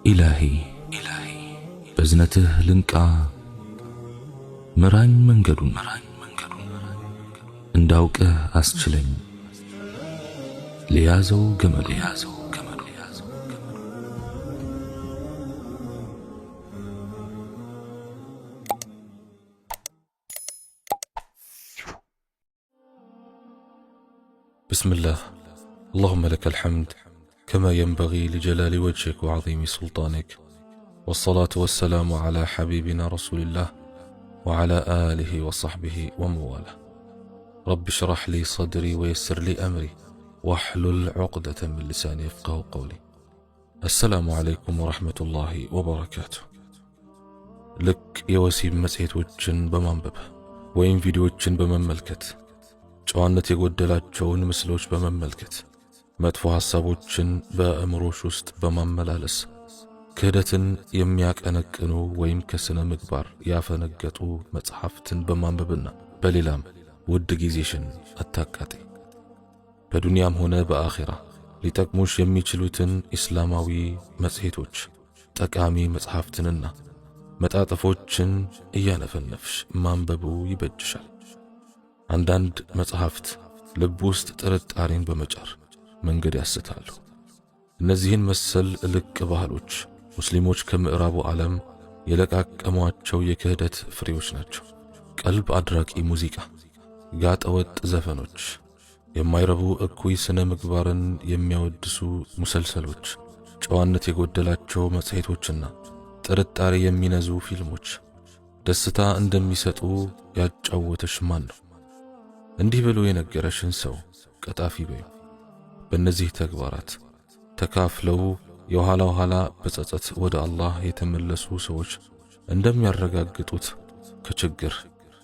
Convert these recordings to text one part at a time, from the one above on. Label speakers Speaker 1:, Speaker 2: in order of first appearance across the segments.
Speaker 1: إلهي بزنته لنكا مران منجدون انداوك أسجلين ليازو جمل
Speaker 2: بسم الله. اللهم لك الحمد كما ينبغي لجلال وجهك وعظيم سلطانك، والصلاة والسلام على حبيبنا رسول الله وعلى آله وصحبه ومواله. رب اشرح لي صدري ويسر لي أمري واحلل عقدة من لساني يفقه قولي. السلام عليكم ورحمة الله وبركاته. لك يوسيب متعيتوችን በማንበብ ወይም ቪዲዮዎችን በመመልከት ጨዋነት የጎደላቸውን ምስሎች በመመልከት መጥፎ ሐሳቦችን በአእምሮሽ ውስጥ በማመላለስ ክህደትን የሚያቀነቅኑ ወይም ከስነ ምግባር ያፈነገጡ መጽሐፍትን በማንበብና በሌላም ውድ ጊዜሽን አታቃጢ። በዱንያም ሆነ በአኺራ ሊጠቅሙሽ የሚችሉትን ኢስላማዊ መጽሔቶች፣ ጠቃሚ መጽሐፍትንና መጣጥፎችን እያነፈነፍሽ ማንበቡ ይበጅሻል። አንዳንድ መጽሐፍት ልብ ውስጥ ጥርጣሬን በመጫር መንገድ ያስታሉ። እነዚህን መሰል ልቅ ባህሎች ሙስሊሞች ከምዕራቡ ዓለም የለቃቀሟቸው የክህደት ፍሬዎች ናቸው። ቀልብ አድራቂ ሙዚቃ፣ ጋጠወጥ ዘፈኖች፣ የማይረቡ እኩይ ስነ ምግባርን የሚያወድሱ ሙሰልሰሎች፣ ጨዋነት የጎደላቸው መጽሔቶችና ጥርጣሬ የሚነዙ ፊልሞች ደስታ እንደሚሰጡ ያጫወተሽ ማን ነው? እንዲህ ብሎ የነገረሽን ሰው ቀጣፊ በዩ። በእነዚህ ተግባራት ተካፍለው የኋላ በጸጸት ወደ አላህ የተመለሱ ሰዎች እንደሚያረጋግጡት ከችግር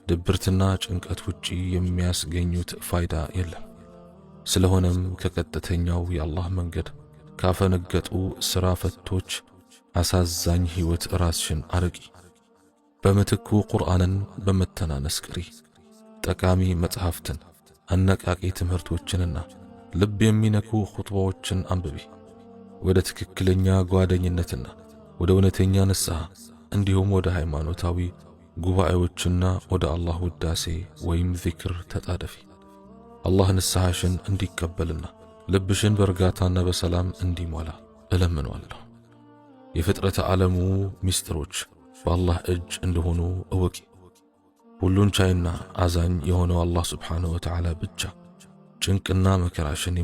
Speaker 2: ድብርትና ጭንቀት ውጪ የሚያስገኙት ፋይዳ የለም። ስለሆነም ከቀጥተኛው የአላህ መንገድ ካፈነገጡ ስራ ፈቶች አሳዛኝ ህይወት ራስሽን አርቂ። በምትኩ ቁርአንን በመተናነስ ቅሪ። ጠቃሚ መጽሐፍትን፣ አነቃቂ ትምህርቶችንና ልብ የሚነኩ ኹጥባዎችን አንብቢ። ወደ ትክክለኛ ጓደኝነትና ወደ እውነተኛ ንስሐ እንዲሁም ወደ ሃይማኖታዊ ጉባኤዎችና ወደ አላህ ውዳሴ ወይም ዚክር ተጣደፊ። አላህ ንስሐሽን እንዲቀበልና ልብሽን በእርጋታና በሰላም እንዲሞላ እለምነዋለሁ። የፍጥረተ ዓለሙ ሚስጥሮች በአላህ እጅ እንደሆኑ እወቂ። ሁሉን ቻይና አዛኝ የሆነው አላህ ሱብሓነሁ ወተዓላ ብቻ ጭንቅና መከራሽን